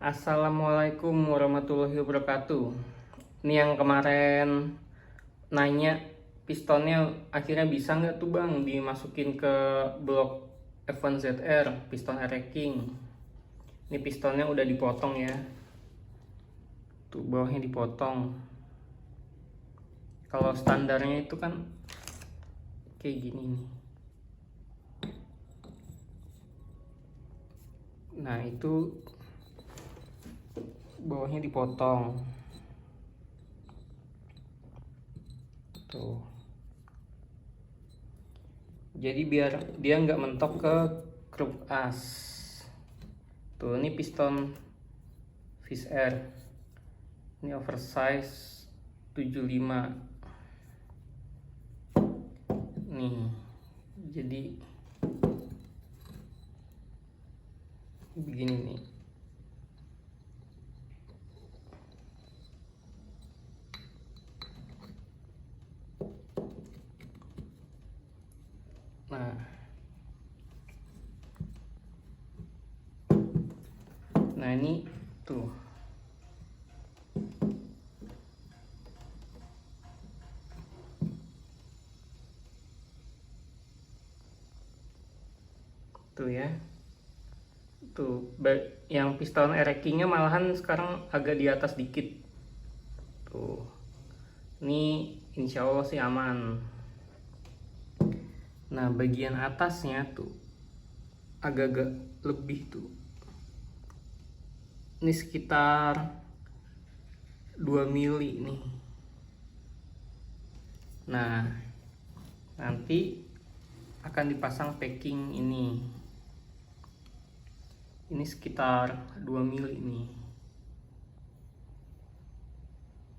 Assalamualaikum warahmatullahi wabarakatuh. Ini yang kemarin nanya pistonnya akhirnya bisa nggak tuh bang dimasukin ke blok F1ZR piston air king. Ini pistonnya udah dipotong ya. Tuh bawahnya dipotong. Kalau standarnya itu kan kayak gini nih. Nah itu bawahnya dipotong tuh, jadi biar dia nggak mentok ke grup as. Tuh ini piston Fish Air, ini oversize 75 nih, jadi begini nih. Nah ini tuh ya, tuh yang piston erekingnya malahan sekarang agak di atas dikit tuh. Ini insya Allah sih aman. Nah bagian atasnya tuh agak-agak lebih tuh, ini sekitar 2 mili nih. Nah nanti akan dipasang packing ini sekitar 2 mili nih,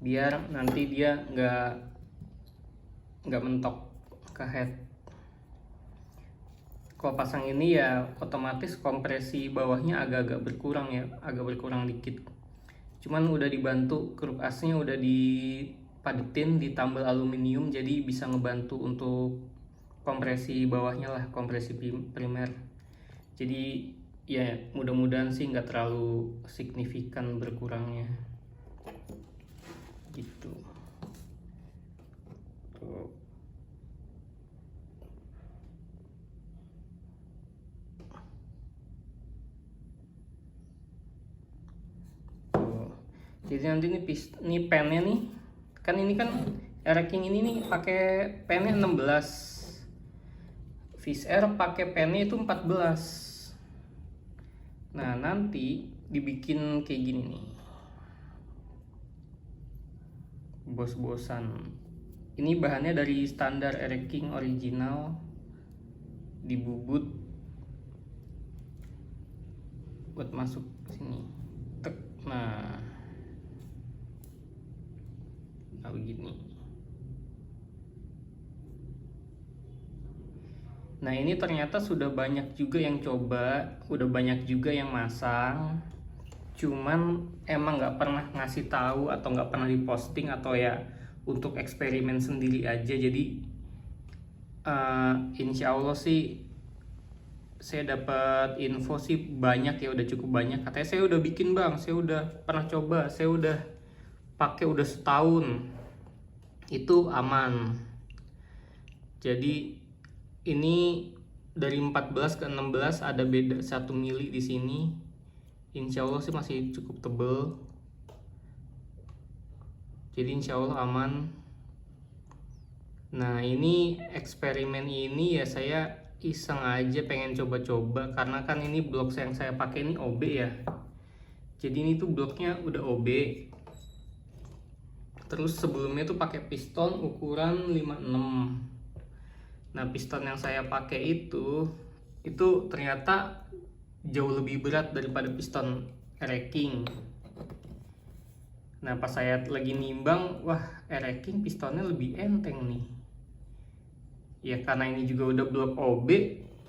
biar nanti dia nggak mentok ke head. Kalau pasang ini ya otomatis kompresi bawahnya agak-agak berkurang ya, agak berkurang dikit. Cuman udah dibantu grup asnya udah dipadetin, ditambal aluminium, jadi bisa ngebantu untuk kompresi bawahnya lah, kompresi primer. Jadi ya mudah-mudahan sih nggak terlalu signifikan berkurangnya gitu. Tuh. Jadi nanti ini pennya nih, kan ini kan Air-King ini nih pakai pennya 16, Fish Air pakai pennya itu 14. Nah nanti dibikin kayak gini nih, bos-bosan. Ini bahannya dari standar Air-King original, dibubut buat masuk sini. Tek. Nah begini. Nah ini ternyata sudah banyak juga yang coba, udah banyak juga yang masang, cuman emang nggak pernah ngasih tahu atau nggak pernah diposting, atau ya untuk eksperimen sendiri aja. Jadi insya Allah sih saya dapat info sih banyak ya, udah cukup banyak. Katanya saya udah bikin bang, saya udah pernah coba, saya udah pakai udah setahun, itu aman. Jadi ini dari 14 ke 16 ada beda 1 mili di sini. Insya Allah sih masih cukup tebel. Jadi insya Allah aman. Nah ini eksperimen ini ya saya iseng aja, pengen coba-coba, karena kan ini blok yang saya pakai ini OB ya. Jadi ini tuh bloknya udah OB. Terus sebelumnya tuh pakai piston ukuran 56. Nah piston yang saya pakai itu ternyata jauh lebih berat daripada piston Air-King. Nah pas saya lagi nimbang, wah Air-King pistonnya lebih enteng nih. Ya karena ini juga udah blok OB,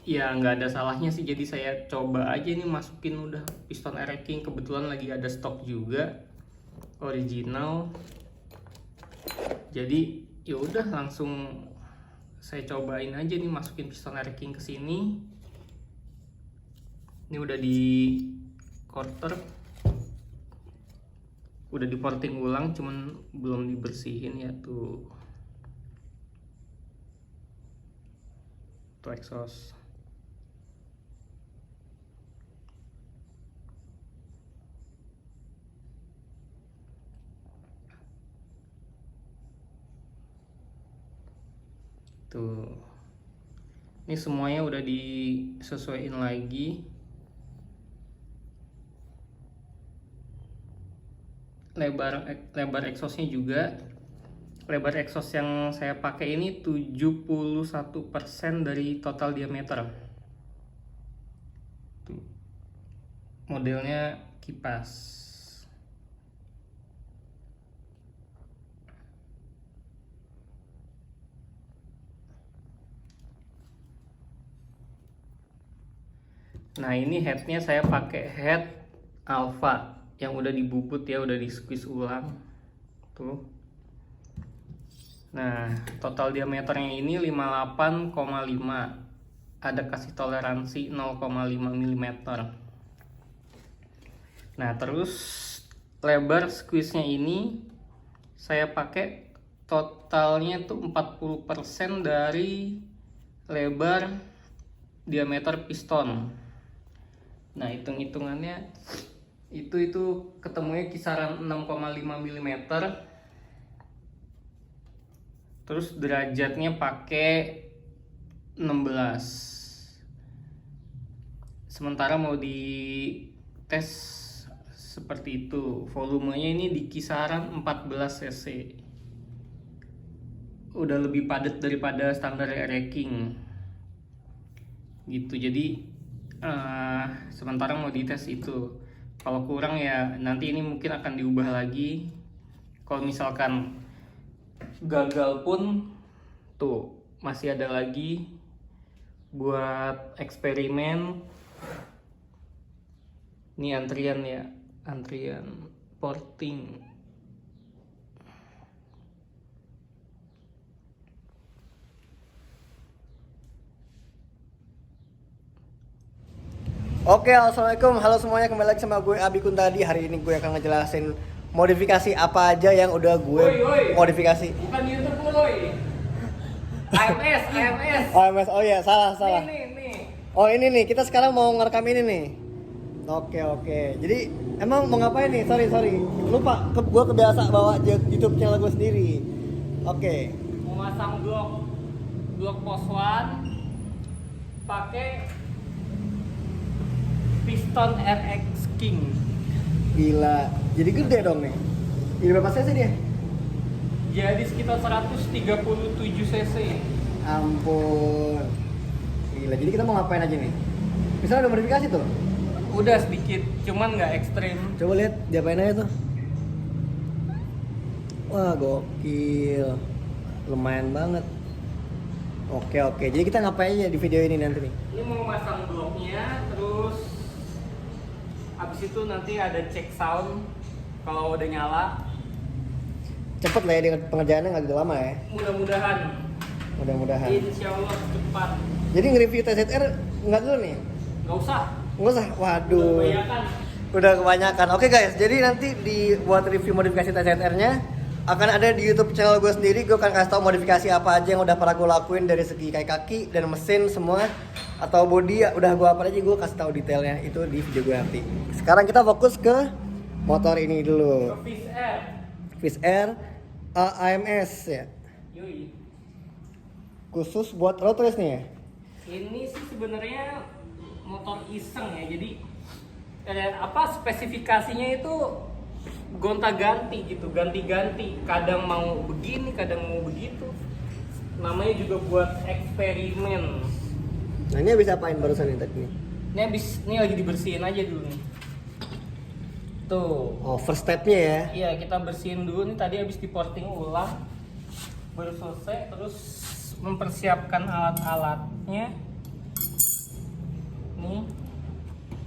ya nggak ada salahnya sih. Jadi saya coba aja nih masukin udah piston Air-King, kebetulan lagi ada stok juga original. Jadi ya udah langsung saya cobain aja nih, masukin piston Air-King ke sini. Ini udah di quarter. udah diporting ulang, cuman belum dibersihin ya tuh exhaust. Tuh, ini semuanya udah disesuaiin lagi. Lebar exhaustnya juga, lebar exhaust yang saya pakai ini 71% dari total diameter. Tuh, modelnya kipas. Nah, ini headnya saya pakai head Alpha yang udah dibubut ya, udah di squeeze ulang tuh. Nah, total diameternya ini 58,5, ada kasih toleransi 0,5 mm. Nah, terus lebar squeeze nya ini saya pakai totalnya tuh 40% dari lebar diameter piston. Nah, hitung-hitungannya itu ketemunya kisaran 6,5 mm. Terus derajatnya pakai 16. Sementara mau di tes seperti itu, volumenya ini di kisaran 14 cc. Udah lebih padat daripada standar racking gitu. Jadi sementara mau dites itu. Kalau kurang ya nanti ini mungkin akan diubah lagi. Kalau misalkan gagal pun tuh masih ada lagi buat eksperimen. Ini antrian ya, antrian porting. Oke, assalamualaikum, halo semuanya, kembali lagi sama gue Abi Kuntadi. Hari ini gue akan ngejelasin modifikasi apa aja yang udah gue modifikasi. Bukan YouTube woi. AMS. Oh iya, salah. Nih. Oh ini nih, kita sekarang mau ngerekam ini nih. Oke. Jadi emang mau ngapain nih? Sorry. Lupa, gue kebiasa bawa YouTube channel gue sendiri. Oke. Mau masang blok pos 1 pakai piston RX King. Gila, jadi gede dong nih. Ini berapa cc dia? Jadi sekitar 137 cc. Ampun. Gila, jadi kita mau ngapain aja nih? Misalnya udah modifikasi tuh? Udah sedikit, cuman nggak ekstrim. Coba lihat, diapain aja tuh? Wah, gokil. Lumayan banget. Oke. Jadi kita ngapain aja di video ini nanti nih? Ini mau masang bloknya, terus abis itu nanti ada cek sound kalau udah nyala. Cepet lah ya, dengan pengerjaannya nggak gitu lama ya? Mudah-mudahan. Insya Allah cepat. Jadi nge-review TZR nggak dulu nih? Nggak usah. Waduh. Udah kebanyakan. Oke guys, jadi nanti buat review modifikasi TZR-nya akan ada di YouTube channel gue sendiri. Gue akan kasih tau modifikasi apa aja yang udah pernah gue lakuin dari segi kaki dan mesin semua, atau body ya udah gue apa aja, gue kasih tahu detailnya itu di video gue nanti. Sekarang kita fokus ke motor ini dulu. Fish Air AMS ya. Yoi. Khusus buat road race nih ya. Ini sih sebenarnya motor iseng ya. Jadi spesifikasinya itu gonta-ganti gitu, ganti-ganti. Kadang mau begini, kadang mau begitu. Namanya juga buat eksperimen. Nah ini habis apain barusan nih tadi? Ini lagi dibersihin aja dulu nih. Tuh. Oh, first stepnya ya? Iya, kita bersihin dulu nih. Tadi habis diporting ulang, baru selesai. Terus mempersiapkan alat-alatnya.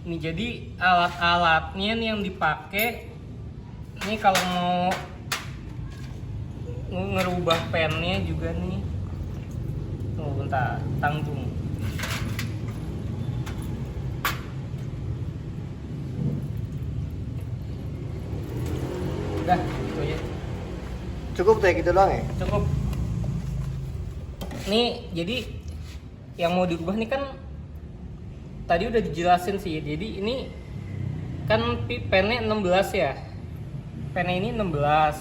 Nih jadi alat-alatnya nih yang dipakai. Ini kalau mau ngerubah pennya juga nih. Tunggu bentar, tanggung. Udah, itu aja. Cukup tuh ya gitu doang ya? Cukup. Nih, jadi yang mau dirubah nih kan tadi udah dijelasin sih. Jadi ini kan pennya 16 ya. Pennya ini 16.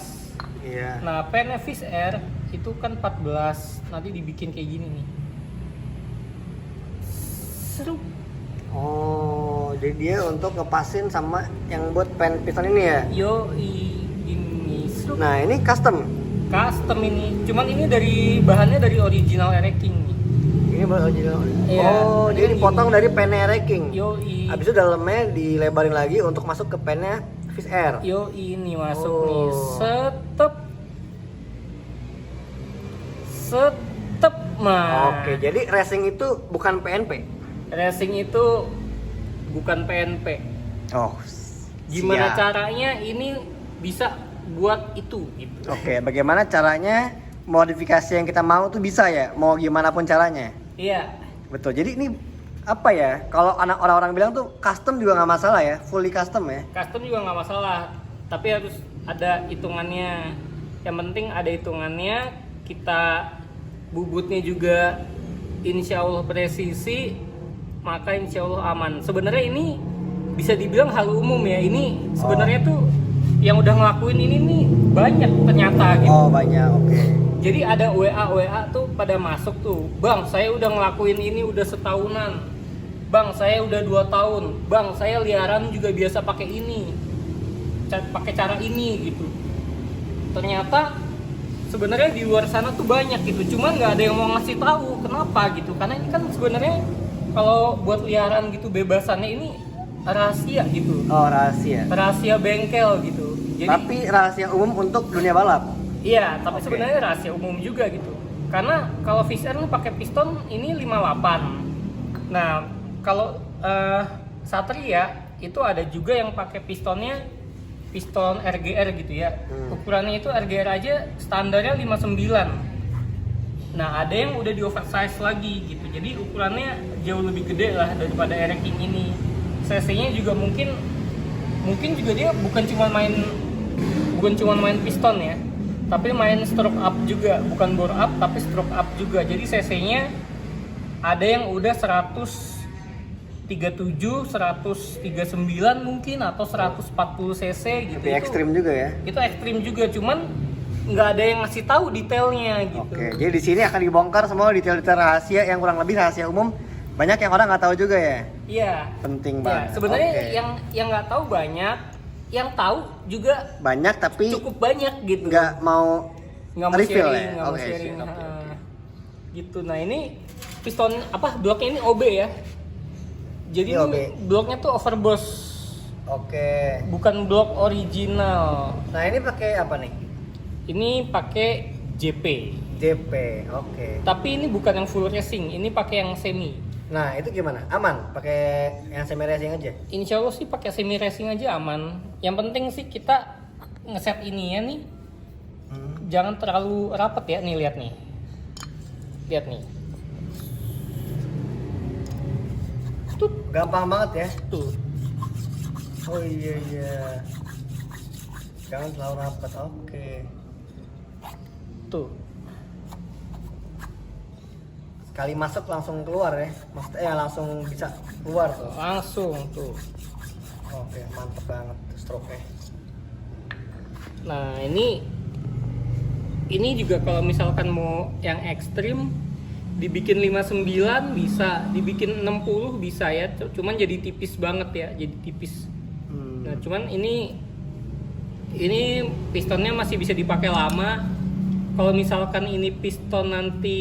Iya. Nah, pennya Fish Air itu kan 14. Nanti dibikin kayak gini nih. Seru. Oh, jadi dia untuk ngepasin sama yang buat pen piston ini ya? Yo, ini seru. Nah, ini custom. Custom ini. Cuman ini dari bahannya dari original Air King nih. Ini baru original. Iya, Oh, ini jadi kan dipotong gini. dari pennya Air King. Yo, Habis itu dalamnya dilebarin lagi untuk masuk ke pennya Fish Air. Yo, ini masuk Oh. nih. Setep mah. Oke, jadi racing itu bukan PNP. Racing itu bukan PNP. Oh. Gimana siap. caranya ini bisa buat itu gitu. Oke, bagaimana caranya modifikasi yang kita mau tuh bisa ya? Mau gimana pun caranya. Iya. Betul. Jadi ini apa ya? Kalau orang-orang bilang tuh custom juga nggak masalah ya, fully custom ya. Custom juga nggak masalah, tapi harus ada hitungannya. Yang penting ada hitungannya, kita bubutnya juga insya Allah presisi, maka insya Allah aman. Sebenarnya ini bisa dibilang hal umum ya. Ini sebenarnya tuh yang udah ngelakuin ini nih banyak ternyata gitu. Oh banyak, oke. Jadi ada WA tuh pada masuk tuh, Bang saya udah ngelakuin ini udah setahunan, Bang saya udah 2 tahun, Bang saya liaran juga biasa pakai ini, pakai cara ini gitu. Ternyata sebenarnya di luar sana tuh banyak gitu, cuman nggak ada yang mau ngasih tahu kenapa gitu. Karena ini kan sebenarnya kalau buat liaran gitu bebasannya ini rahasia gitu, Oh rahasia. rahasia bengkel gitu. Jadi Tapi rahasia umum untuk dunia balap. iya, tapi Oke. sebenarnya rahasia umum juga gitu. Karena kalau Fish Air lu pakai piston ini 58. Nah, kalau Satria itu ada juga yang pakai pistonnya piston RGR gitu ya. Ukurannya itu RGR aja standarnya 59. Nah, ada yang udah di oversize lagi gitu. Jadi ukurannya jauh lebih gede lah daripada Air King ini. CC-nya juga mungkin juga dia bukan cuma main piston ya, tapi main stroke up juga, bukan bore up tapi stroke up juga. Jadi cc-nya ada yang udah 137, 139 mungkin atau 140 cc gitu. Lebih ekstrim juga ya. Itu ekstrim juga, cuman nggak ada yang ngasih tahu detailnya gitu. Oke, jadi di sini akan dibongkar semua detail-detail rahasia yang kurang lebih rahasia umum. Banyak yang orang nggak tahu juga ya. Iya. Penting Ya, banget. sebenarnya Oke. yang nggak tahu banyak, yang tahu juga banyak tapi cukup banyak gitu. nggak mau Nggak mau refill sharing, ya. nggak mau Oke, sharing. siap, oke, Ha. oke. Gitu. Nah ini piston apa bloknya ini OB ya. Jadi Ini OB. ini bloknya tuh overboss, Oke. bukan blok original. Nah ini pakai apa nih? Ini pakai JP. JP. Oke. Tapi ini bukan yang full racing, ini pakai yang semi. Nah itu gimana? Aman? Pakai yang semi racing aja? Insya Allah sih pakai semi racing aja aman. Yang penting sih kita ngeset ini ya nih. Jangan terlalu rapet ya, nih lihat nih. Lihat nih. Tuh, Gampang banget ya. tuh. Oh iya. Jangan terlalu rapat. Oke. Tuh. Sekali masuk langsung keluar ya. Maksudnya langsung bisa keluar tuh. Langsung tuh. Oke, mantep banget stroke-nya. Nah, ini juga kalau misalkan mau yang ekstrim dibikin 59 bisa, dibikin 60 bisa ya. Cuman jadi tipis banget ya, jadi tipis. Nah, cuman ini pistonnya masih bisa dipakai lama. Kalau misalkan ini piston nanti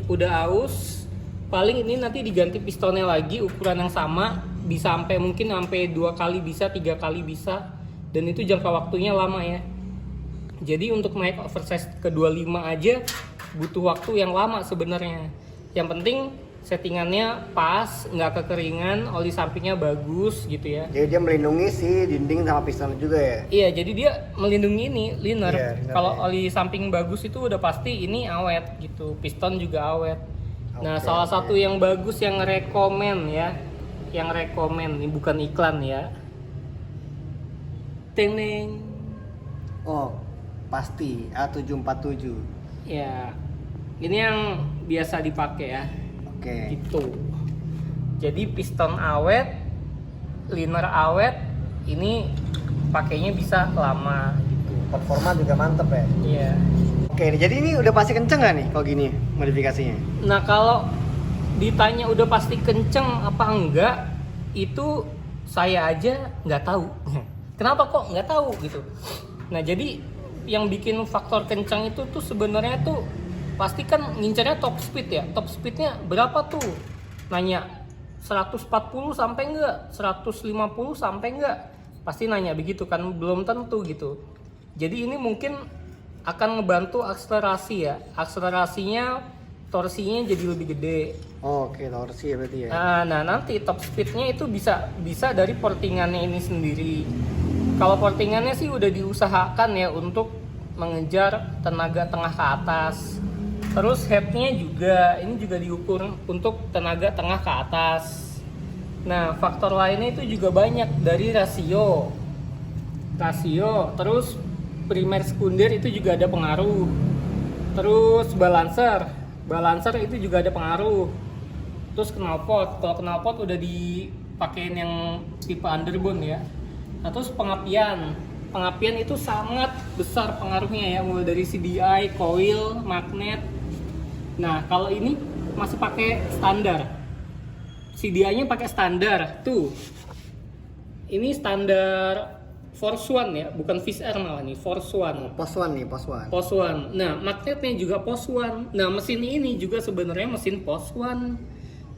udah aus, paling ini nanti diganti pistonnya lagi ukuran yang sama, bisa mungkin sampai 2 kali bisa, 3 kali bisa, dan itu jangka waktunya lama ya. Jadi untuk naik oversize ke 25 aja butuh waktu yang lama sebenarnya. Yang penting settingannya pas, nggak kekeringan, oli sampingnya bagus gitu ya. Jadi dia melindungi si dinding sama piston juga ya. Iya, jadi dia melindungi ini liner. Iya, liner Kalau ya. oli samping bagus itu udah pasti ini awet gitu. Piston juga awet. Nah, Oke, salah oke. satu yang bagus yang rekomen ya. Yang rekomen, ini bukan iklan ya. Teneng. Oh, pasti A747. Ya, ini yang biasa dipakai ya. Oke. Gitu. Jadi piston awet, liner awet, ini pakainya bisa lama gitu. Performa juga mantep ya. Iya. Oke, jadi ini udah pasti kenceng nggak nih kalau gini modifikasinya? Nah, kalau ditanya udah pasti kenceng apa enggak, itu saya aja nggak tahu. Kenapa kok nggak tahu gitu? Nah, jadi yang bikin faktor kencang itu tuh sebenarnya tuh pasti kan ngincernya top speed ya. Top speednya berapa tuh? Nanya 140 sampai enggak? 150 sampai enggak? Pasti nanya begitu kan, belum tentu gitu. Jadi ini mungkin akan ngebantu akselerasi ya. Akselerasinya, torsinya jadi lebih gede. Oh, oke, torsi ya berarti ya. Nah, nanti top speednya itu bisa dari portingannya ini sendiri. Kalau portingannya sih udah diusahakan ya untuk mengejar tenaga tengah ke atas. Terus headnya juga, ini juga diukur untuk tenaga tengah ke atas. Nah, faktor lainnya itu juga banyak dari rasio, terus primer sekunder itu juga ada pengaruh. Terus balancer itu juga ada pengaruh. Terus knalpot, kalau knalpot udah dipakein yang tipe underbone ya. Nah, terus pengapian itu sangat besar pengaruhnya ya, mulai dari CDI, coil, magnet. Nah, kalau ini masih pakai standar. CDI-nya pakai standar. Tuh. Ini standar Force One ya, bukan Fish Air malah nih, Force One. Pos one nih, pos one. Pos One. Nah, magnetnya juga Pos One. Nah, mesin ini juga sebenarnya mesin Pos One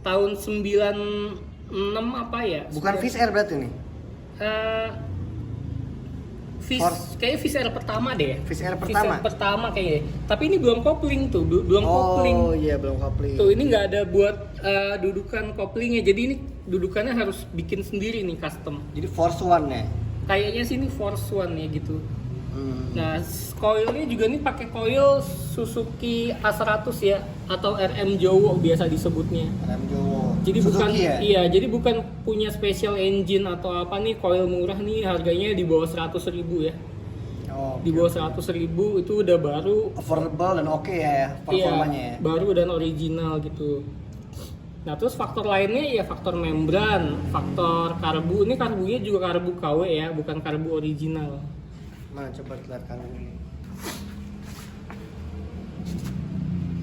tahun 96 apa ya? Bukan Fish Air berarti nih? Kayak Fish Air pertama deh. Fish Air Fish Air pertama? pertama kayaknya. Tapi ini belum kopling tuh, belum kopling. Oh iya, belum kopling. Tuh, ini nggak ada buat dudukan koplingnya. Jadi ini dudukannya harus bikin sendiri nih, custom. Jadi Force One ya? Kayaknya sih ini Force One ya gitu. Hmm. Nah, coilnya juga nih pakai coil Suzuki A100 ya, atau RM Jowo biasa disebutnya. Rem Jowo. Jadi Suzuki bukan ya? iya, jadi bukan punya special engine atau apa nih, coil murah nih harganya di bawah 100.000 ya. Oh, Di bawah 100.000 itu udah baru, affordable dan oke ya performanya ya. baru dan original gitu. Nah, terus faktor lainnya ya faktor membran, faktor karbu. Ini karbunya juga karbu KW ya, bukan karbu original. Mana coba lihat karbu ini.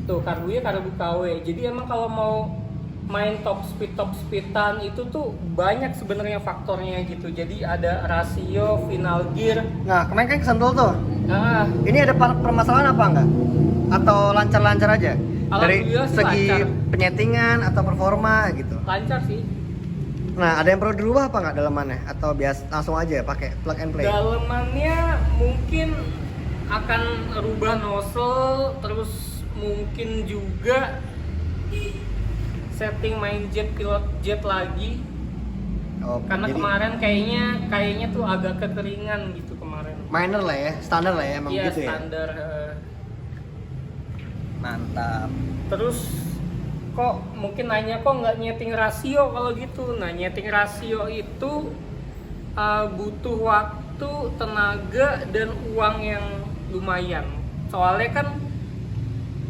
Tuh, karbunya karbu KW. Jadi emang kalau mau main top speedan itu tuh banyak sebenarnya faktornya gitu. Jadi ada rasio, final gear. Nah, kemarin kan kesentul tuh. Nah, Ini ada permasalahan apa enggak? Atau lancar-lancar aja? Dari Alhamdulillah sih segi lancar. penyetingan atau performa gitu. lancar sih. Nah, ada yang perlu dirubah apa nggak dalamannya? Atau biasa langsung aja pakai plug and play? Dalemannya mungkin akan rubah nozzle, terus mungkin juga setting main pilot jet lagi. Oh, Karena jadi kemarin kayaknya tuh agak kekeringan gitu kemarin. minor lah ya, standar lah ya emang Iya, gitu ya. standar. Mantap. Terus kok mungkin nanya kok nggak nyeting rasio kalau gitu. Nah, nyeting rasio itu butuh waktu, tenaga, dan uang yang lumayan. Soalnya kan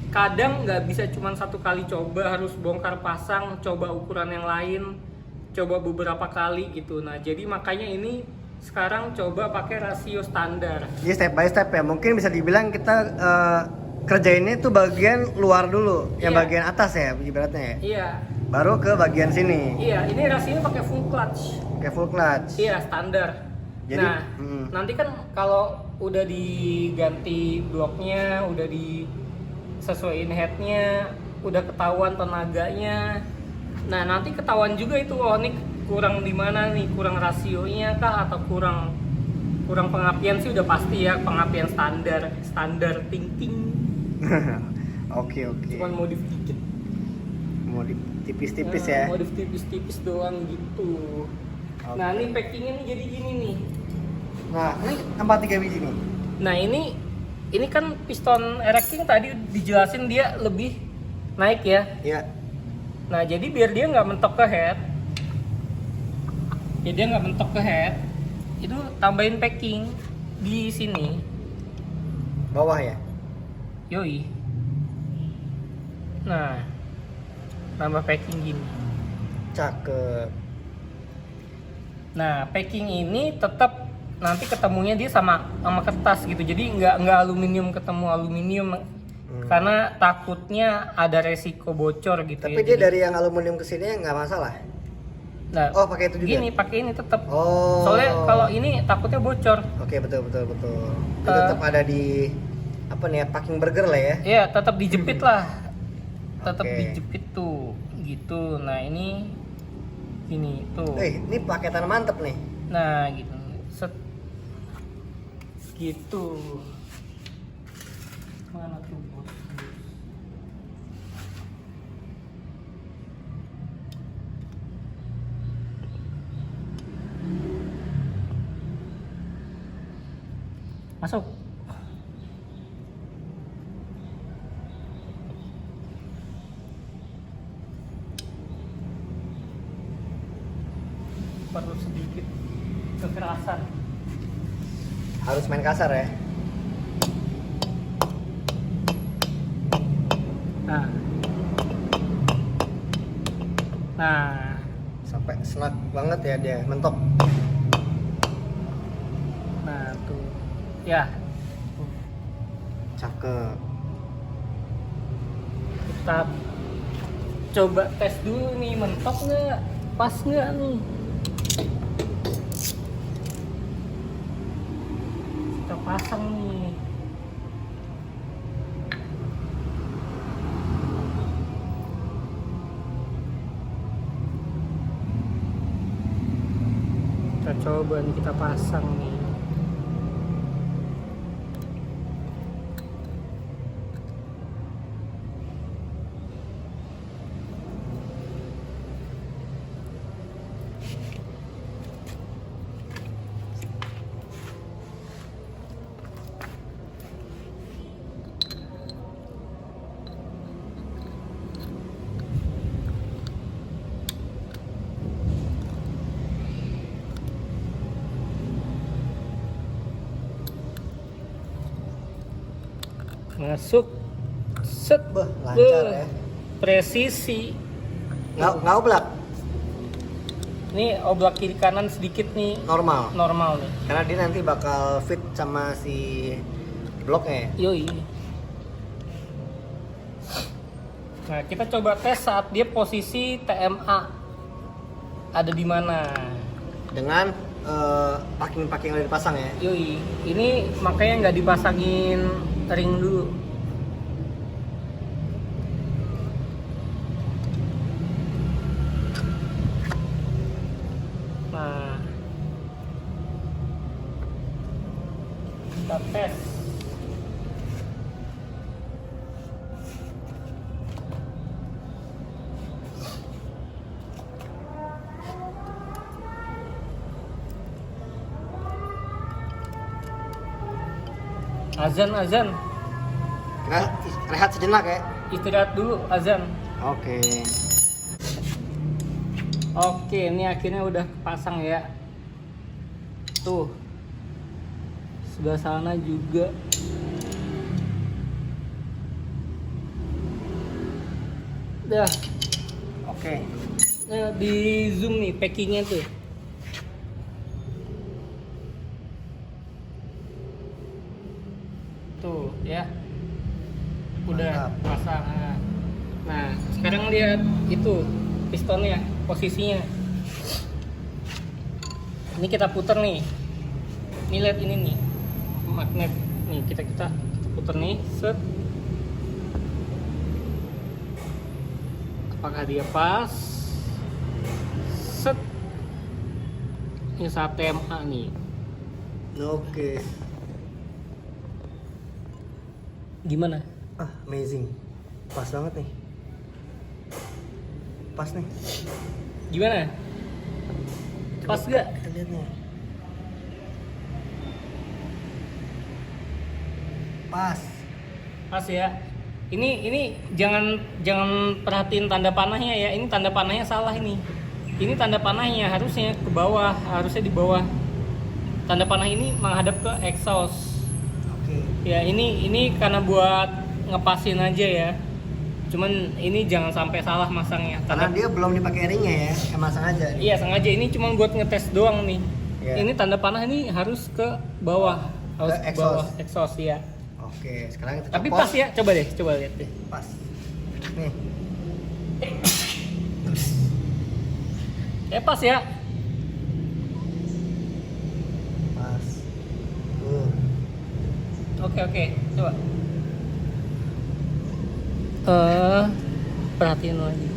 kadang nggak bisa cuma satu kali coba, harus bongkar pasang, coba ukuran yang lain, coba beberapa kali gitu. Nah, jadi makanya ini sekarang coba pakai rasio standar. Jadi step by step ya. Mungkin bisa dibilang kita kerjainnya tuh bagian luar dulu, yang Iya. bagian atas ya ibaratnya ya. Iya, Baru ke bagian sini. iya. Ini rasio pakai full clutch. Kayak full clutch. Iya, standar. Jadi, Nah, nanti kan kalau udah diganti bloknya, udah disesuaiin headnya, udah ketahuan tenaganya. Nah, nanti ketahuan juga itu, oh ini kurang di mana nih, kurang rasionya kah atau kurang pengapian sih udah pasti ya, pengapian standar ting. Oke. Cuman modif dikit. Mau tipis-tipis ya. Modif tipis-tipis doang gitu. Oke. Nah, ini packingnya nih jadi gini nih. Nah, ini tempat 3 biji nih. Nah, ini kan piston erecting tadi dijelasin dia lebih naik ya. Iya. Nah, jadi biar dia nggak mentok ke head, itu tambahin packing di sini. Bawah ya. Yoi. Nah, nambah packing gini. Cakep. Nah, packing ini tetap nanti ketemunya dia sama kertas gitu. Jadi nggak aluminium ketemu aluminium karena takutnya ada resiko bocor gitu. Tapi ya. dia Jadi, dari yang aluminium ke sini nggak masalah. nah, Oh, pakai itu juga. Gini, pakai ini tetap. Oh. Soalnya kalau ini takutnya bocor. Oke, betul. Itu tetap ada di apa nih ya, packing burger lah ya. Iya, tetap dijepit lah. Tetap Oke. dijepit tuh, gitu. Nah, ini tuh. Ini paketan mantep nih. Nah, gitu. Set. Gitu. Mana tuh, Bos? Masuk. Perlu sedikit kekerasan. Harus main kasar ya. Nah, Sampai snack banget ya dia, mentok. nah tuh, ya. Cakep. Kita coba tes dulu nih, mentok nggak, pas nggak nih. Kita pasang nih. Kita coba nih, kita pasang nih. Masuk, set, Beh, lancar ya. presisi. Nggak oblak, Ini oblak kiri kanan sedikit nih, normal nih. karena dia nanti bakal fit sama si bloknya. Yoi. Nah, kita coba tes saat dia posisi TMA ada di mana. Dengan packing yang udah dipasang ya. Yoi. Ini makanya nggak dipasangin ring dulu. Nah, kita tes. Azan. Kita rehat sejenak ya. Istirahat dulu, azan. Oke. Oke, ini akhirnya udah pasang ya. Tuh. Sebelah sana juga. Dah. Oke. Nah, di zoom nih packingnya tuh. Tuh ya. Udah Mantap. pasang. Nah, sekarang lihat itu pistonnya, posisinya. Ini kita putar nih. Ini lihat ini nih. Magnet. Nih kita putar nih, set. Apakah dia pas? Set. Ini saat TMA nih. Oke. Gimana? Amazing. Pas banget nih. Pas nih. Gimana? Pas gak? Kita lihat nih. Pas. Pas ya. Ini jangan perhatiin tanda panahnya ya. Ini tanda panahnya salah ini. Ini tanda panahnya harusnya ke bawah, harusnya di bawah. Tanda panah ini menghadap ke exhaust. Oke. Ya ini karena buat ngepasin aja ya. Cuman ini jangan sampai salah masangnya. Karena dia belum dipakai ringnya ya, emang sengaja nih. Iya sengaja, ini cuma buat ngetes doang nih. Iya. Ini tanda panah ini harus ke bawah, harus Ke ke bawah exhaust ya. Oke, sekarang kita Tapi copot. pas ya, coba lihat deh. Pas. Nih. Pas ya. Pas. Oke, coba. Perhatiin lagi.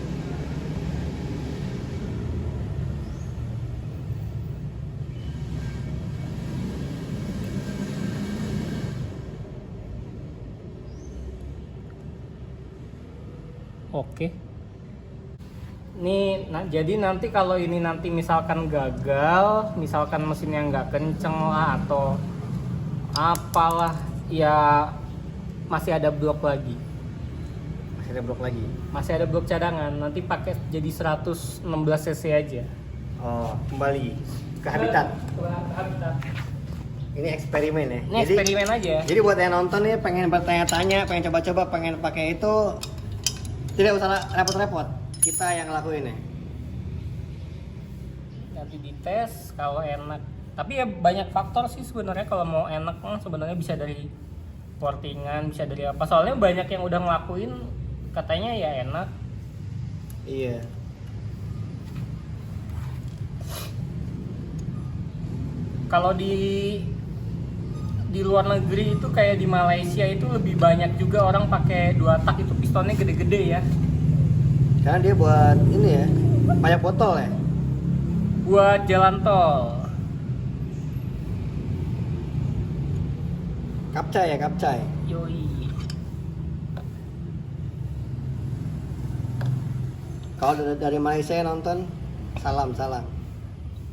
Oke. Jadi nanti kalau ini nanti misalkan gagal, misalkan mesinnya nggak kenceng lah atau apalah, ya masih ada blok lagi. Masih ada blok cadangan. Nanti pakai jadi 116 cc aja. Oh, kembali ke habitat. Ke habitat. Ini eksperimen ya. Ini eksperimen aja. Jadi buat yang nonton nih pengen bertanya-tanya, pengen coba-coba, pengen pakai itu, tidak usah repot-repot. Kita yang ngelakuin ya. Nanti dites kalau enak. Tapi ya banyak faktor sih sebenarnya, kalau mau enak kan sebenarnya bisa dari portingan, bisa dari apa. Soalnya banyak yang udah ngelakuin katanya ya enak. Iya. Kalau di luar negeri itu kayak di Malaysia itu lebih banyak juga orang pakai 2 tak, itu pistonnya gede-gede ya. Karena dia buat ini ya, banyak botol ya. Buat jalan tol. Kapcai. Yoi. Kalau dari Malaysia yang nonton, salam.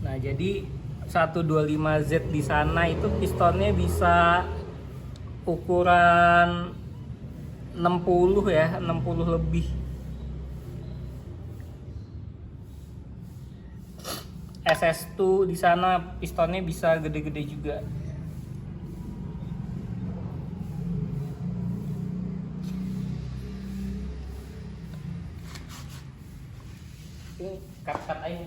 Nah, jadi 125Z di sana itu pistonnya bisa ukuran 60 ya, 60 lebih. SS2 di sana pistonnya bisa gede-gede juga. Ini cut aja.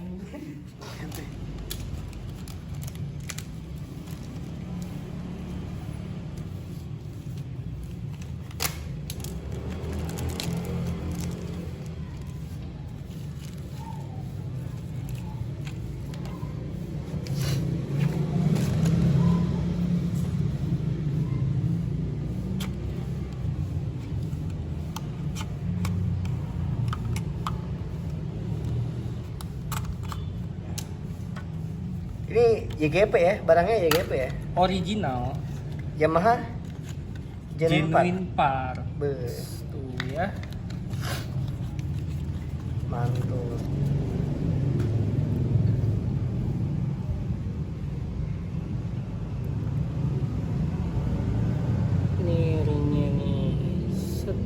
Ini YGP ya, barangnya YGP ya. Original. Yamaha Gen 4. Genuine par. Bes, Tuh ya. mantul. Ini ringnya nih. Set.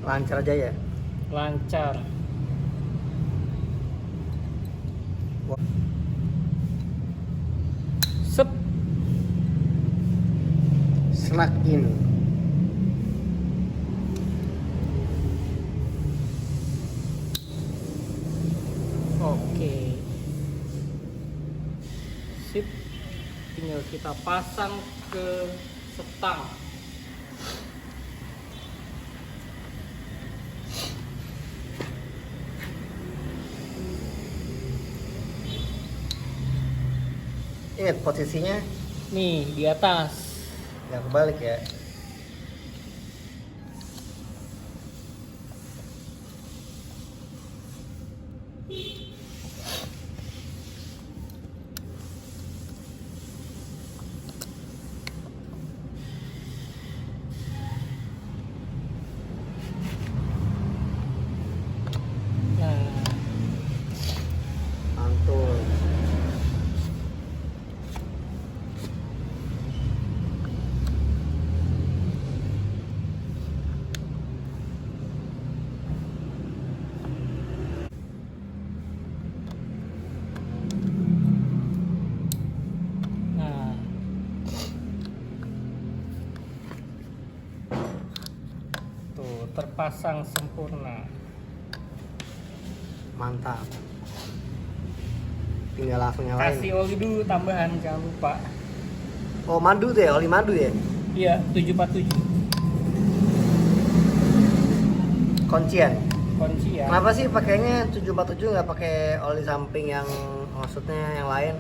Lancar aja ya. Lancar. Sep. Snack in. Oke. Sip. Tinggal kita pasang ke setang. Ingat posisinya Nih di atas. nggak kebalik ya. terpasang sempurna. Mantap. Tinggal langsung nyalain. Kasih oli dulu tambahan, jangan lupa. Oh, madu tuh ya, oli madu ya? Iya, 747 Kuncian. kunci ya. Kenapa sih pakainya 747 nggak pakai oli samping yang maksudnya yang lain?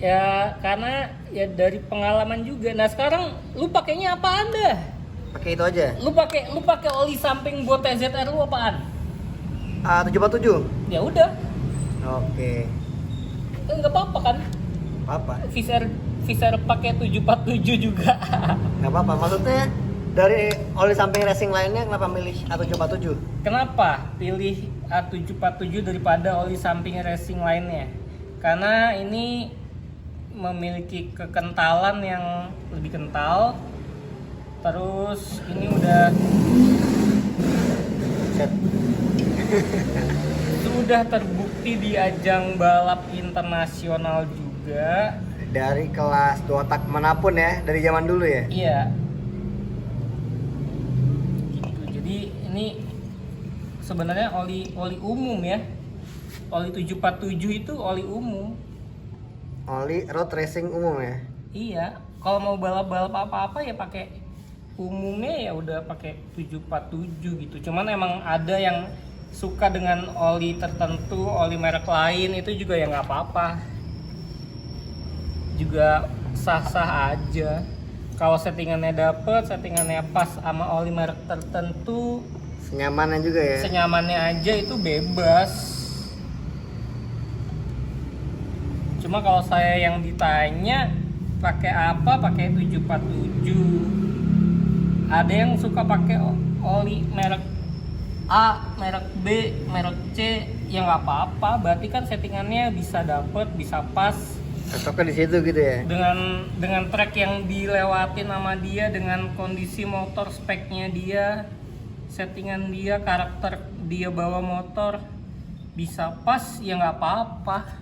Ya karena ya dari pengalaman juga. Nah sekarang lu pakainya apa anda? Pakai itu aja. Lu pakai oli samping buat TZR lu apaan? 747. Ya udah, Oke. nggak apa-apa kan? Apa? Visor pakai 747 juga. Nggak apa-apa. Maksudnya dari oli samping racing lainnya kenapa milih A747? Kenapa pilih A747 daripada oli samping racing lainnya? Karena ini memiliki kekentalan yang lebih kental. Terus ini udah Set. sudah terbukti di ajang balap internasional juga. Dari kelas 2 tak manapun ya, dari zaman dulu ya. Iya. Gitu. Jadi ini sebenarnya oli umum ya. Oli 747 itu oli umum. Oli road racing umum ya. Iya, kalau mau balap-balap apa-apa ya pakai umumnya ya udah pakai 747 gitu. Cuman emang ada yang suka dengan oli tertentu, oli merek lain itu juga ya nggak apa-apa. Juga sah-sah aja. Kalau settingannya dapet, settingannya pas sama oli merek tertentu, Senyamannya juga ya. senyamannya aja itu bebas. Cuma kalau saya yang ditanya pakai apa, pakai 747. Ada yang suka pakai oli merek A, merek B, merek C, ya nggak apa-apa. Berarti kan settingannya bisa dapet, bisa pas Cocoknya di situ gitu ya. dengan track yang dilewatin sama dia, dengan kondisi motor speknya dia, settingan dia, karakter dia bawa motor bisa pas, ya nggak apa-apa.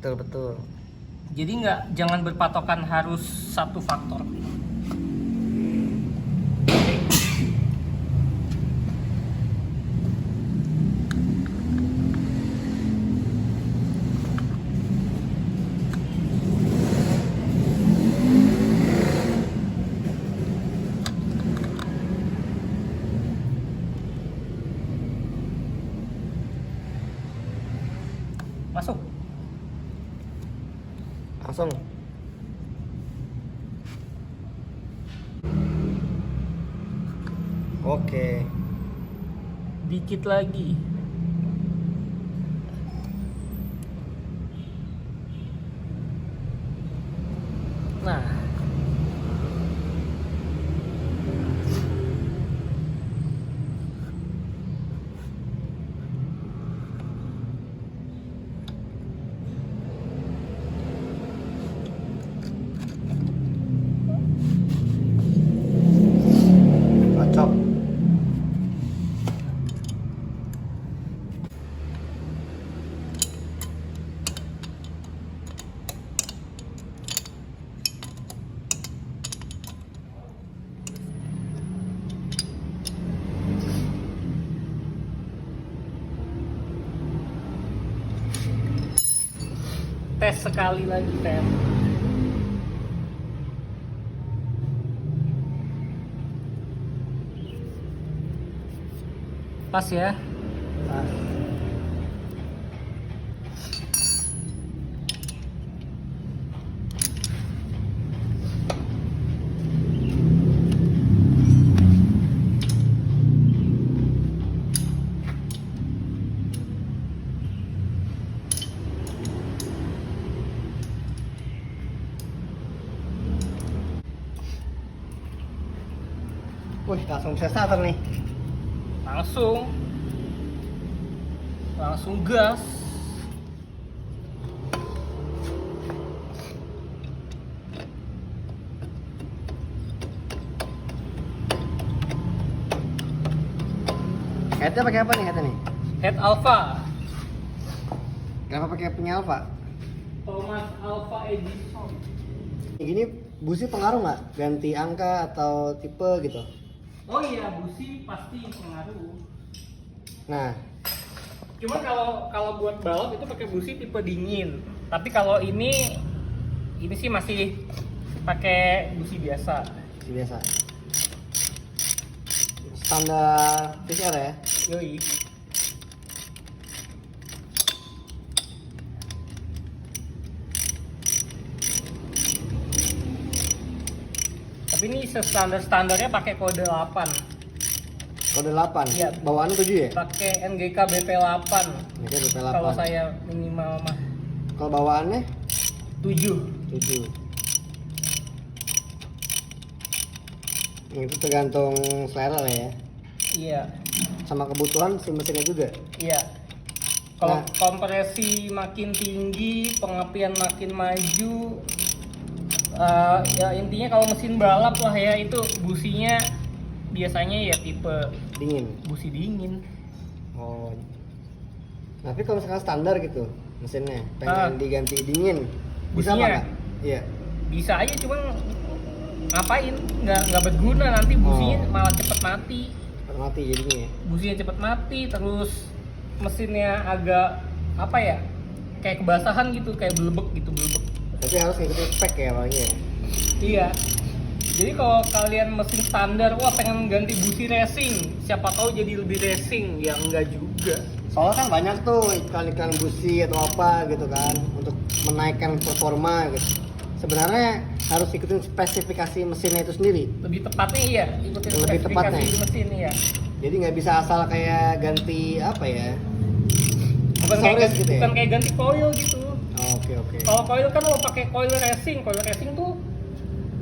Betul. Jadi jangan berpatokan harus satu faktor. Masuk. Langsung. Oke. Dikit lagi. Nah. Cocok. Tes sekali lagi, Tem. Pas ya. Nah, wih, langsung bisa starter nih. Langsung gas. Headnya pakai apa nih headnya nih? Head Alpha. Kenapa pakai punya Alfa? Thomas Alpha Edison. Kayak gini busi pengaruh nggak? Ganti angka atau tipe gitu? Oh iya, busi pasti pengaruh. Nah, Cuman kalau buat balap itu pakai busi tipe dingin. Tapi kalau ini sih masih pakai busi biasa. biasa. Standar PCR ya. Yoi. Tapi ini standarnya pakai kode 8. Kode 8. Iya. Bawaan 7 ya? Pakai NGK BP8. Ini kan BP 8. Kalau saya minimal mah Kalau bawaannya 7. 7. Itu tergantung selera lah ya. Iya. Sama kebutuhan si mesinnya juga. Iya. Kalau Nah. kompresi makin tinggi, pengapian makin maju, ya intinya kalau mesin balap lah ya itu businya biasanya ya tipe Dingin. busi dingin. Oh. Tapi kalau misalkan standar gitu mesinnya pengen diganti dingin, bisa apa Businya? nggak? Iya. Bisa aja cuman ngapain? Nggak berguna nanti businya Oh. malah cepet mati. Mati jadinya ya. Businya cepet mati terus mesinnya agak apa ya? Kayak kebasahan gitu, kayak belebek. Tapi harus ngikutin spek ya apalagi ya. Iya. Jadi kalau kalian mesin standar, wah pengen ganti busi racing, siapa tahu jadi lebih racing, ya enggak juga. Soalnya kan banyak tuh iklan-iklan busi atau apa gitu kan untuk menaikkan performa gitu. Sebenarnya harus ikutin spesifikasi mesinnya itu sendiri. Lebih tepatnya iya, ikutin Lebih spesifikasi tepatnya. mesin ya. Jadi nggak bisa asal kayak ganti apa ya? Bukan kayak Accessories gitu ya? bukan kayak ganti coil gitu. Oh, oke. Kalau coil kan lo pakai coil racing tuh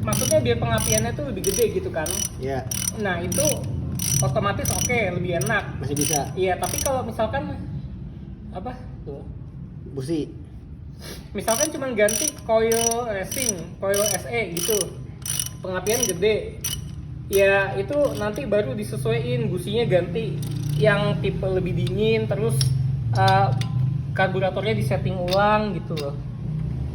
maksudnya biar pengapiannya tuh lebih gede gitu kan. Iya, Nah itu otomatis oke, lebih enak. masih bisa. Iya, tapi kalau misalkan apa tuh? Busi. Misalkan cuma ganti coil racing, coil SE gitu, pengapian gede, ya itu nanti baru disesuaiin businya ganti yang tipe lebih dingin, terus karburatornya disetting ulang gitu loh.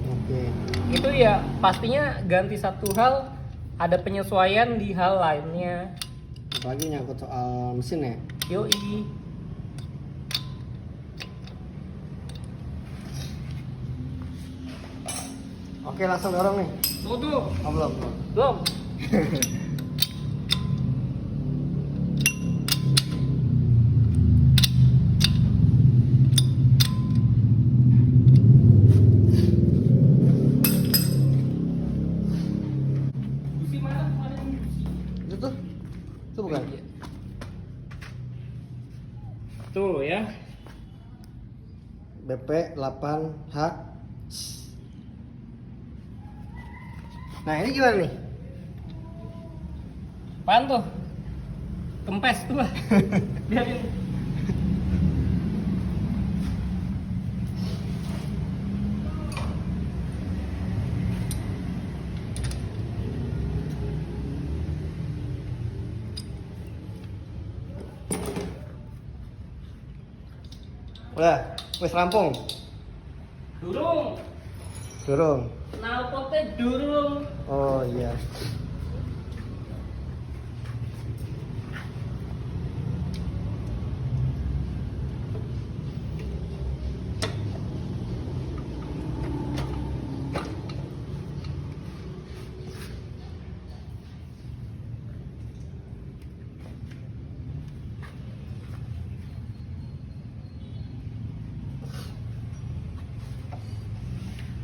Oke. Itu ya pastinya ganti satu hal, ada penyesuaian di hal lainnya. Apalagi nyangkut soal mesin ya. Yoi. Oke, langsung dorong nih. Tuh, Oh, belum. belum. Busi mana kemarin busi? Itu tuh. Itu bukan. Iya. Tuh ya. BP 8H. Nah, ini gimana nih? Apaan tuh? Kempes tuh. Biarin. Udah, wes rampung. Durung. Dorong. Knalpotnya durung. Oh iya.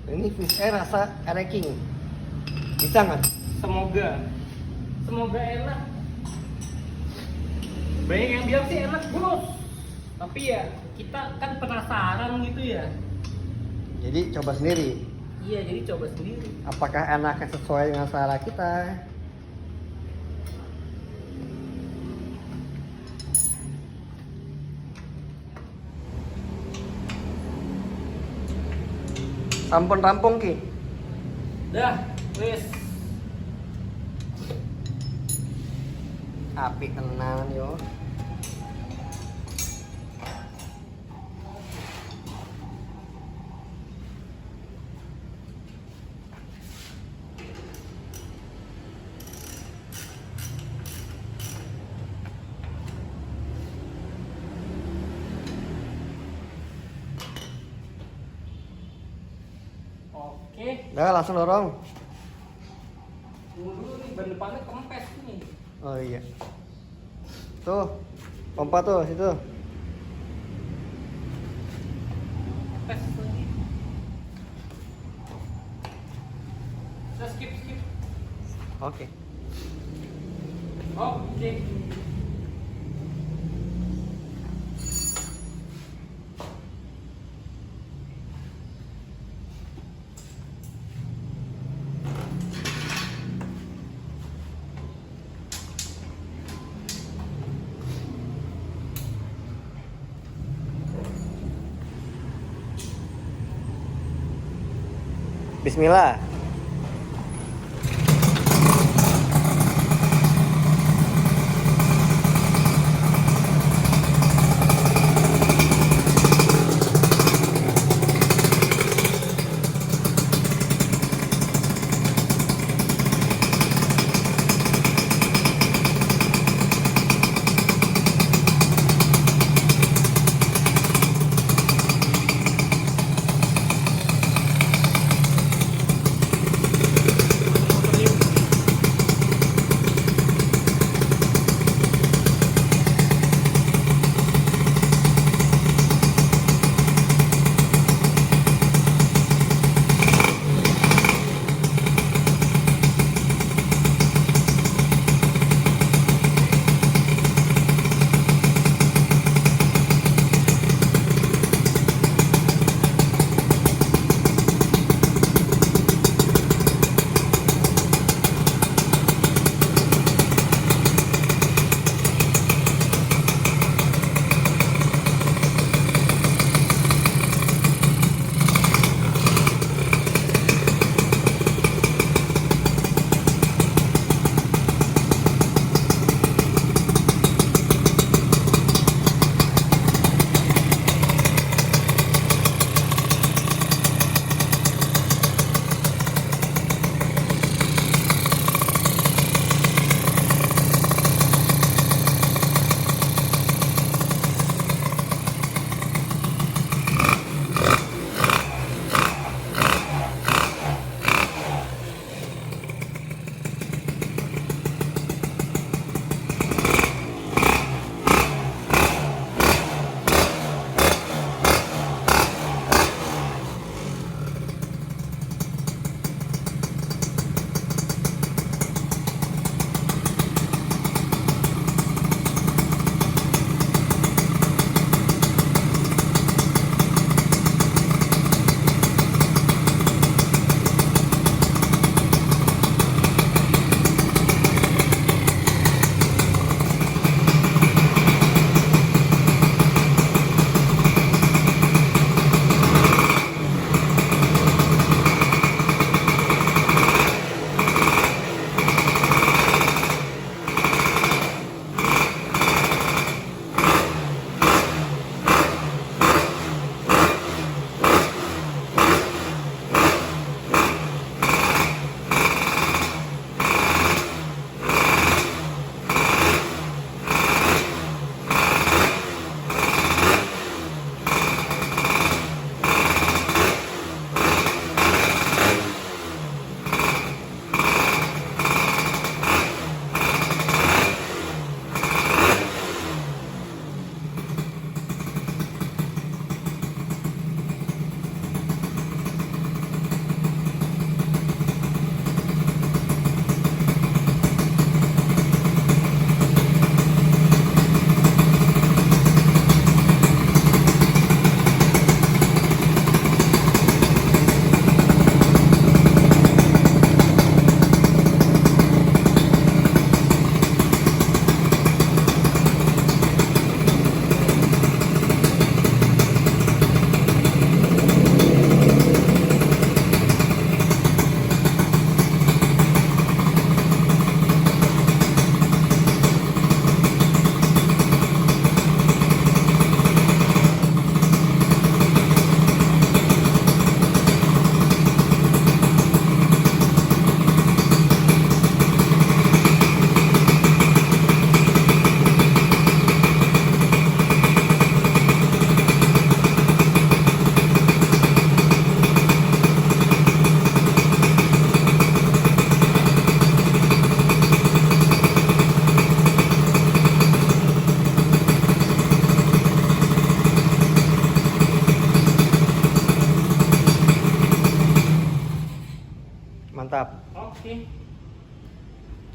Ini fish air rasa ereking. Bisa nggak? Semoga enak. Banyak yang bilang sih enak bros, tapi ya kita kan penasaran gitu ya. Jadi coba sendiri. Iya, jadi coba sendiri. Apakah enaknya sesuai dengan selera kita? Sampun rampung ki. Dah, wes. Api tenan yo. Udah langsung dorong. Tunggu dulu nih, ban depannya kempes nih. Oh iya. Tuh, pompa tuh situ. Kempes lagi. Udah skip. Oke. Oke. Bismillah.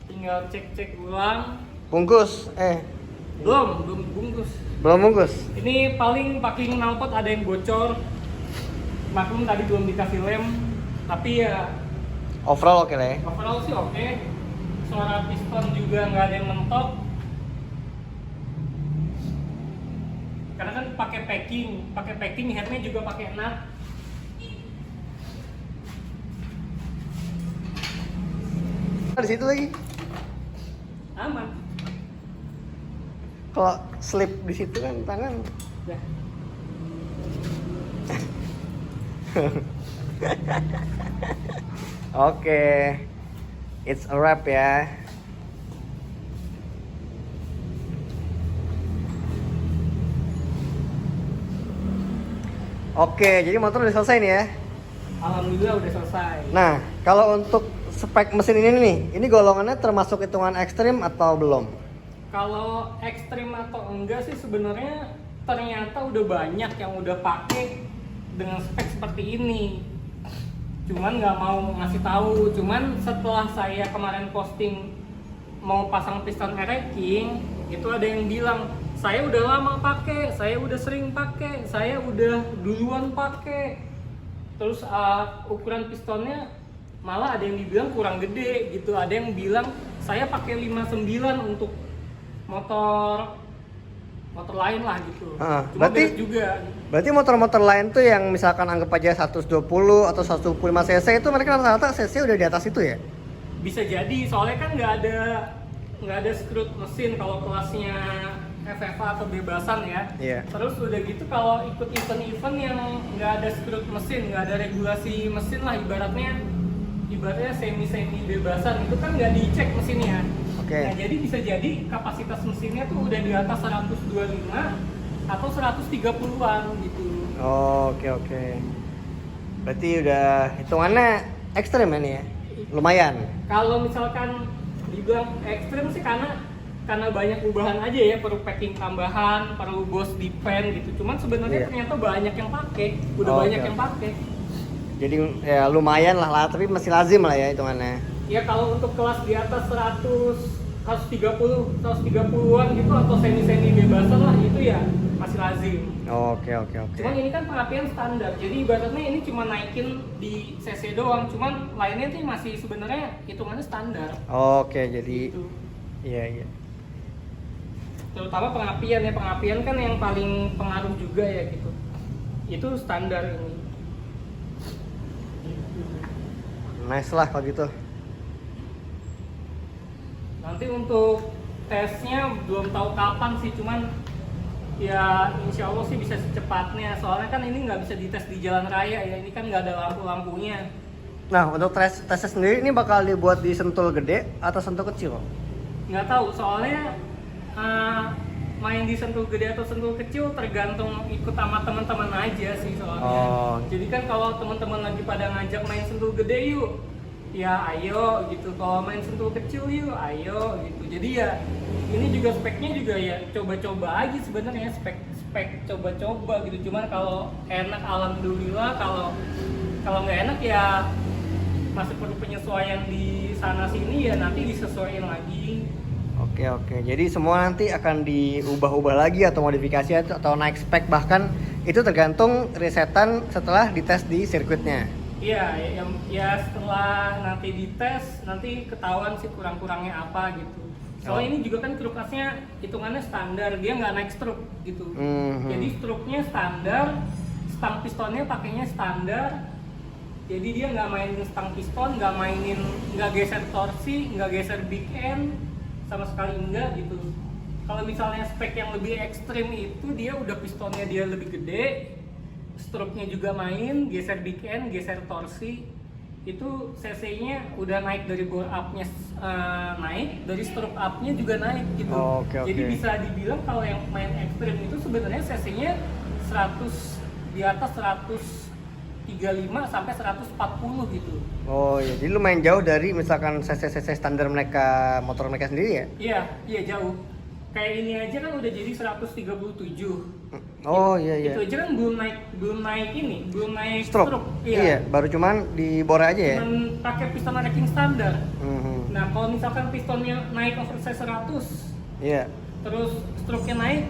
tinggal cek ulang. Bungkus, Belum bungkus. belum bungkus. Ini paling packing knalpot ada yang bocor. Maklum tadi belum dikasih lem, tapi ya Overall oke lah ya. overall sih oke. Suara piston juga nggak ada yang mentok. Karena kan pakai packing headnya juga pakai nut. Di situ lagi. Aman. Kalau slip di situ kan tangan. Udah. Oke. It's a wrap ya. Oke, jadi motor udah selesai nih ya. Alhamdulillah udah selesai. Nah, kalau untuk spek mesin ini nih, ini golongannya termasuk hitungan ekstrim atau belum? Kalau ekstrim atau enggak sih sebenarnya ternyata udah banyak yang udah pakai dengan spek seperti ini. Cuman nggak mau ngasih tahu. Cuman setelah saya kemarin posting mau pasang piston air racking, itu ada yang bilang saya udah lama pakai, saya udah sering pakai, saya udah duluan pakai. Terus ukuran pistonnya malah ada yang dibilang kurang gede gitu. Ada yang bilang saya pakai 59 untuk motor lain lah gitu. Cuma berarti berat juga. Berarti motor-motor lain tuh yang misalkan anggap aja 120 atau 125 cc itu mereka rata-rata cc udah di atas itu ya? Bisa jadi, soalnya kan nggak ada screw mesin kalau kelasnya FFA atau bebasan ya. Iya. Terus udah gitu kalau ikut event-event yang nggak ada screw mesin, nggak ada regulasi mesin lah ibaratnya semi bebasan itu kan nggak dicek mesinnya. Oke. Nah jadi bisa jadi kapasitas mesinnya tuh udah di atas 125 atau 130-an gitu. Oke. Berarti udah hitungannya ekstrim ya nih ya? Lumayan. Kalau misalkan dibilang ekstrim sih karena banyak ubahan aja ya, perlu packing tambahan, perlu bos dipen gitu. Cuman sebenarnya ternyata banyak yang pakai, banyak yang pakai. Jadi ya lumayan lah, tapi masih lazim lah ya hitungannya. Ya kalau untuk kelas di atas 130-an gitu atau semi bebasan lah itu ya masih lazim. Oke. Cuman ini kan pengapian standar, jadi ibaratnya ini cuma naikin di cc doang, cuman lainnya tuh masih sebenarnya hitungannya standar. Oke, jadi Gitu. iya. Terutama pengapian kan yang paling pengaruh juga ya gitu. Itu standar ini. Nice lah kalau gitu. Nanti untuk tesnya belum tahu kapan sih, cuman ya insya Allah sih bisa secepatnya. Soalnya kan ini nggak bisa dites di jalan raya ya, ini kan nggak ada lampu-lampunya. Nah, untuk tesnya sendiri ini bakal dibuat di sentul gede atau sentul kecil? Nggak tahu, soalnya main di sentul gede atau sentul kecil tergantung ikut sama teman-teman aja sih soalnya. Jadi kan kalau teman-teman lagi pada ngajak main sentul gede yuk, ya ayo gitu. Kalau main sentul kecil yuk, ayo gitu. Jadi ya ini juga speknya juga ya coba-coba aja sebenarnya, spek coba-coba gitu. Cuman kalau enak alhamdulillah, kalau nggak enak ya masih perlu penyesuaian di sana sini, ya nanti disesuaikan lagi. Oke. Jadi semua nanti akan diubah-ubah lagi atau modifikasi atau naik spek, bahkan itu tergantung resetan setelah dites di sirkuitnya. Iya, ya setelah nanti dites nanti ketahuan sih kurang-kurangnya apa gitu. Soalnya ini juga kan krukasnya hitungannya standar, dia nggak naik stroke gitu. Jadi stroke-nya standar, stang pistonnya pakainya standar. Jadi dia nggak mainin stang piston, nggak geser torsi, nggak geser big end, sama sekali enggak gitu. Kalau misalnya spek yang lebih ekstrim itu dia udah pistonnya dia lebih gede, stroke-nya juga main, geser big end, geser torsi, itu cc-nya udah naik dari bore up-nya naik, dari stroke up-nya juga naik gitu. Jadi bisa dibilang kalau yang main ekstrim itu sebenarnya cc-nya 100 di atas 135 sampai 140 gitu. Oh iya, jadi lumayan jauh dari misalkan cc standar mereka, motor mereka sendiri ya? Iya jauh. kayak ini aja kan udah jadi 137. Oh iya iya. Itu aja kan belum naik Stroke. Iya, baru cuman dibor aja ya. Cuman pakai piston racking standar. Mhm. Nah, kalau misalkan pistonnya naik oversize 100, Iya. terus stroke-nya naik,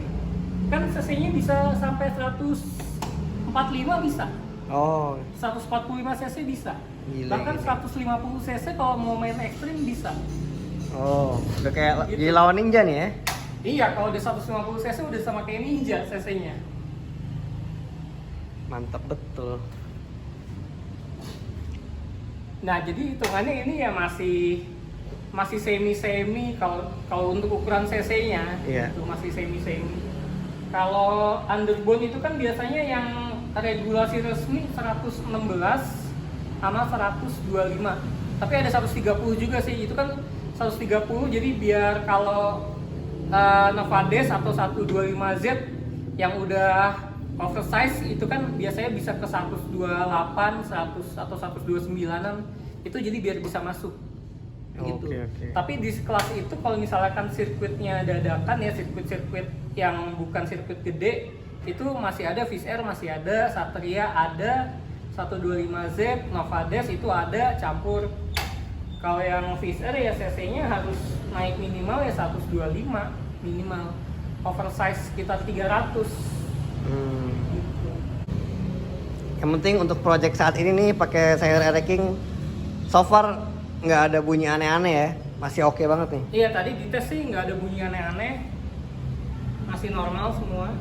kan cc-nya bisa sampai 145 bisa. Oh, 145 cc bisa. Gila, Bahkan gila. 150 cc kalau mau main ekstrim bisa. oh, udah kayak Gitu. jadi lawan ninja nih ya. Iya, kalau udah 150 cc udah sama kayak Ninja cc-nya. Mantap betul. Nah, jadi hitungannya ini ya masih semi kalau untuk ukuran cc-nya. Iya. Itu masih semi. Kalau underbone itu kan biasanya yang regulasi resmi 116 sama 125. Tapi ada 130 juga sih. Itu kan 130 jadi biar kalau Novades atau 125Z yang udah oversize itu kan biasanya bisa ke 128, 100 atau 129-an itu jadi biar bisa masuk gitu. Oke. Tapi di kelas itu kalau misalkan sirkuitnya dadakan ya sirkuit yang bukan sirkuit gede itu masih ada Wizz Air, masih ada Satria, ada 125Z, Novades itu ada campur. Kalau yang Wizz Air ya cc-nya harus naik minimal ya 125 minimal, oversize sekitar 300 gitu. Yang penting untuk project saat ini nih pakai sayur air racking so far nggak ada bunyi aneh-aneh ya, masih oke banget nih. Iya tadi dites sih nggak ada bunyi aneh-aneh, masih normal semua.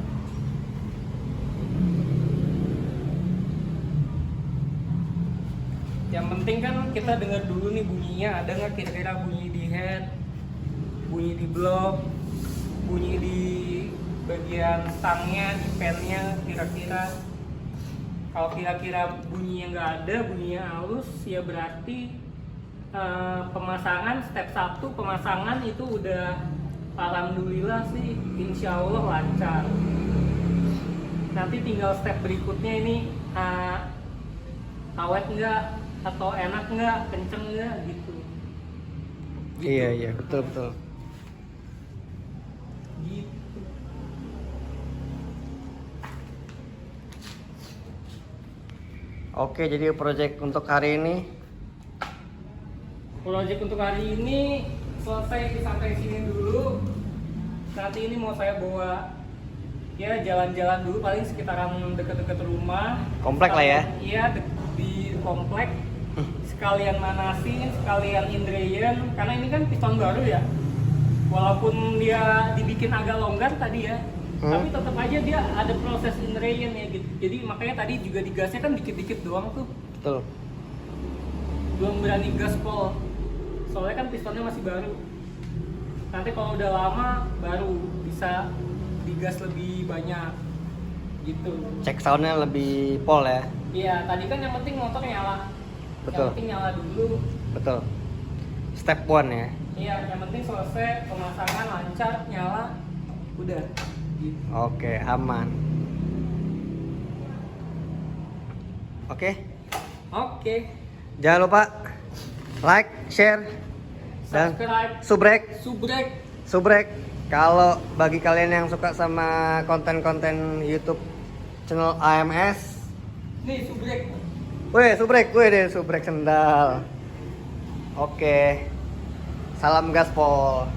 Yang penting kan kita dengar dulu nih bunyinya, ada nggak kira-kira bunyi di head, bunyi di block, bunyi di bagian stangnya, di pennya kira-kira. Kalau kira-kira bunyinya nggak ada, bunyinya halus, ya berarti pemasangan step 1 pemasangan itu udah alhamdulillah sih insya Allah lancar. Nanti tinggal step berikutnya ini awet nggak atau enak nggak, kenceng nggak gitu. Iya betul. Gitu. Oke, jadi project untuk hari ini selesai sampai sini dulu. Nanti ini mau saya bawa ya jalan-jalan dulu paling sekitaran dekat-dekat rumah. Komplek lah ya? Iya, di komplek. Sekalian manasin, sekalian indrayan. Karena ini kan piston baru ya. Walaupun dia dibikin agak longgar tadi ya, tapi tetap aja dia ada proses indrayan ya gitu. Jadi makanya tadi juga digasnya kan dikit-dikit doang tuh. betul. Belum berani gaspol. Soalnya kan pistonnya masih baru. Nanti kalau udah lama baru bisa digas lebih banyak gitu. Cek soundnya lebih pol ya. Iya, tadi kan yang penting motor nyala. Betul. Yang penting nyala dulu. Betul. Step 1 ya. Iya, yang penting selesai pemasangan lancar, nyala, udah. Gitu. Oke, aman. Oke. Oke. Jangan lupa like, share, dan Subscribe, subrek. subrek. Kalau bagi kalian yang suka sama konten-konten YouTube channel AMS, Nih subrek. weh deh subrek sendal. Oke. Salam gaspol.